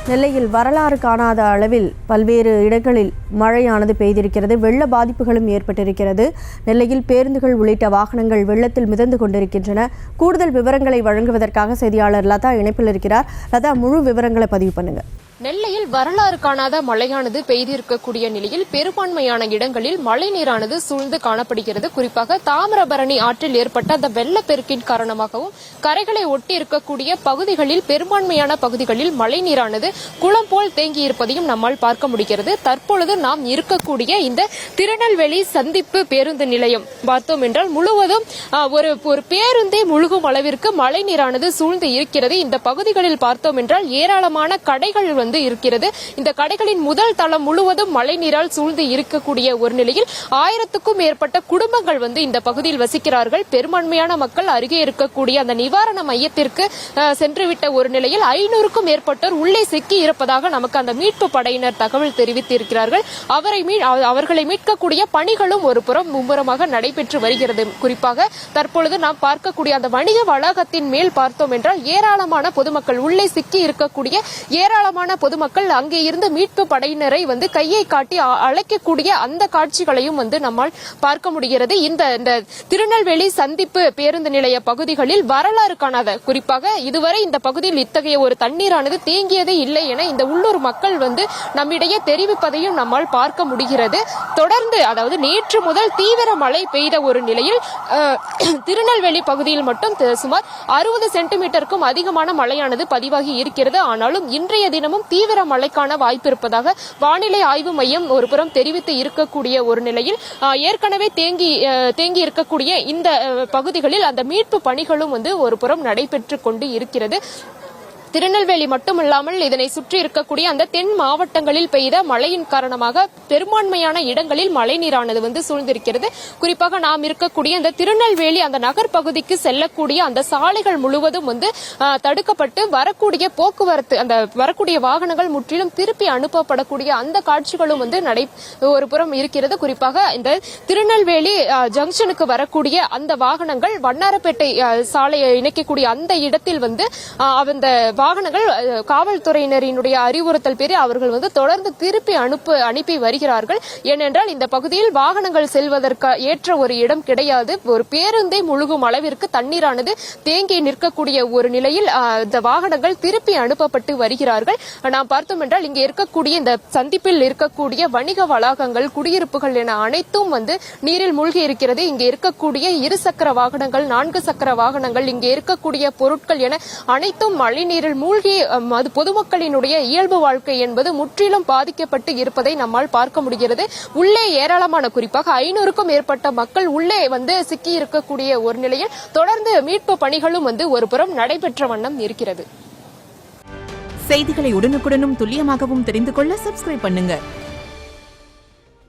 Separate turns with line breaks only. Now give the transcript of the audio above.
நெல்லையில் வரலாறு காணாத அளவில் பல்வேறு இடங்களில் மழையானது பெய்திருக்கிறது. வெள்ள பாதிப்புகளும் ஏற்பட்டிருக்கிறது. நெல்லையில் பேருந்துகள் உள்ளிட்ட வாகனங்கள் வெள்ளத்தில் மிதந்து கொண்டிருக்கின்றன. கூடுதல் விவரங்களை வழங்குவதற்காக செய்தியாளர் லதா இணைப்பில் இருக்கிறார். லதா, முழு விவரங்களை பதிவு பண்ணுங்க.
நெல்லையில் வரலாறு காணாத மழையானது பெய்திருக்கக்கூடிய நிலையில் பெரும்பான்மையான இடங்களில் மழை நீரானது சூழ்ந்து காணப்படுகிறது. குறிப்பாக தாமிரபரணி ஆற்றில் ஏற்பட்ட அந்த வெள்ளப்பெருக்கின் காரணமாகவும் கரைகளை ஒட்டி இருக்கக்கூடிய பகுதிகளில் பெரும்பான்மையான பகுதிகளில் மழை நீரானது குளம் போல் தேங்கி இருப்பதையும் நம்மால் பார்க்க முடிகிறது. தற்பொழுது நாம் இருக்கக்கூடிய இந்த திருநெல்வேலி சந்திப்பு பேருந்து நிலையம் பார்த்தோம் என்றால் முழுவதும் ஒரு பேருந்தே முழுகும் அளவிற்கு மழை நீரானது சூழ்ந்து இருக்கிறது. இந்த பகுதிகளில் பார்த்தோம் என்றால் ஏராளமான கடைகள் இருக்கிறது. இந்த கடைகளின் முதல் தளம் முழுவதும் மழை நீரால் சூழ்ந்து இருக்கக்கூடிய ஒரு நிலையில் 1000க்கும் மேற்பட்ட குடும்பங்கள் இந்த பகுதியில் வசிக்கிறார்கள். பெரும்பான்மையான மக்கள் அருகே இருக்கக்கூடிய அந்த நிவாரண மையத்திற்கு சென்றுவிட்ட ஒரு நிலையில் 500க்கும் மேற்பட்டோர் உள்ளே சிக்கி இருப்பதாக நமக்கு அந்த மீட்பு படையினர் தகவல் தெரிவித்திருக்கிறார்கள். அவர்களை மீட்கக்கூடிய பணிகளும் ஒரு புறம் மும்முரமாக நடைபெற்று வருகிறது. குறிப்பாக தற்பொழுது நாம் பார்க்கக்கூடிய அந்த வணிக வளாகத்தின் மேல் பார்த்தோம் என்றால் ஏராளமான பொதுமக்கள் உள்ளே சிக்கி இருக்கக்கூடிய ஏராளமான பொதுமக்கள் அங்கே இருந்து மீட்பு படையினரை கையை காட்டி அழைக்கக்கூடிய அந்த காட்சிகளையும் நம்மால் பார்க்க முடிகிறது. இந்த திருநெல்வேலி சந்திப்பு பேருந்து நிலைய பகுதிகளில் வரலாறு காணாத, குறிப்பாக இதுவரை இந்த பகுதியில் இத்தகைய ஒரு தண்ணீரானது தேங்கியதே இல்லை என இந்த உள்ளூர் மக்கள் நம்மிடையே தெரிவிப்பதையும் நம்மால் பார்க்க முடிகிறது. தொடர்ந்து, அதாவது நேற்று முதல் தீவிர மழை பெய்த ஒரு நிலையில் திருநெல்வேலி பகுதியில் மட்டும் சுமார் 60 சென்டிமீட்டருக்கும் அதிகமான மழையானது பதிவாகி இருக்கிறது. ஆனாலும் இன்றைய தினமும் தீவிர மழைக்கான வாய்ப்பு இருப்பதாக வானிலை ஆய்வு மையம் ஒருபுறம் தெரிவித்து இருக்கக்கூடிய ஒரு நிலையில் ஏற்கனவே தேங்கி இருக்கக்கூடிய இந்த பகுதிகளில் அந்த மீட்பு பணிகளும் ஒரு புறம் நடைபெற்று கொண்டு இருக்கிறது. திருநெல்வேலி மட்டுமல்லாமல் இதனை சுற்றி இருக்கக்கூடிய அந்த தென் மாவட்டங்களில் பெய்த மழையின் காரணமாக பெரும்பான்மையான இடங்களில் மழை நீரானது சூழ்ந்திருக்கிறது. குறிப்பாக நாம் இருக்கக்கூடிய அந்த திருநெல்வேலி அந்த நகர் பகுதிக்கு செல்லக்கூடிய அந்த சாலைகள் முழுவதும் தடுக்கப்பட்டு வரக்கூடிய போக்குவரத்து, அந்த வரக்கூடிய வாகனங்கள் முற்றிலும் திருப்பி அனுப்பப்படக்கூடிய அந்த காட்சிகளும் ஒரு புறம் இருக்கிறது. குறிப்பாக இந்த திருநெல்வேலி ஜங்ஷனுக்கு வரக்கூடிய அந்த வாகனங்கள் வண்ணாரப்பேட்டை சாலையை இணைக்கக்கூடிய அந்த இடத்தில் அந்த வாகனங்கள் காவல்துறையினரினுடைய அறிவுறுத்தல் பேரில் அவர்கள் தொடர்ந்து திருப்பி அனுப்பி வருகிறார்கள். ஏனென்றால் இந்த பகுதியில் வாகனங்கள் செல்வதற்கு ஏற்ற ஒரு இடம் கிடையாது. ஒரு பேருந்தே முழுகும் அளவிற்கு தண்ணீரானது தேங்கி நிற்கக்கூடிய ஒரு நிலையில் இந்த வாகனங்கள் திருப்பி அனுப்பப்பட்டு வருகிறார்கள். நாம் பார்த்தோம் என்றால் இங்கே இருக்கக்கூடிய இந்த சந்திப்பில் இருக்கக்கூடிய வணிக வளாகங்கள், குடியிருப்புகள் என அனைத்தும் நீரில் மூழ்கி இருக்கிறது. இங்கே இருக்கக்கூடிய 2 சக்கர வாகனங்கள், 4 சக்கர வாகனங்கள், இங்கே இருக்கக்கூடிய பொருட்கள் என அனைத்தும் மழை நீரில் மூழ்கி பொதுமக்களினுடைய இயல்பு வாழ்க்கை என்பது முற்றிலும் பாதிக்கப்பட்டு இருப்பதை நம்மால் பார்க்க முடிகிறது. உள்ளே ஏராளமான, குறிப்பாக 500க்கும் மேற்பட்ட மக்கள் உள்ளே சிக்கி இருக்கக்கூடிய ஒரு நிலையில் தொடர்ந்து மீட்பு பணிகளும் ஒரு புறம் நடைபெற்ற வண்ணம் இருக்கிறது.
செய்திகளை உடனுக்குடனும் துல்லியமாகவும் தெரிந்து கொள்ள சப்ஸ்கிரைப் பண்ணுங்க.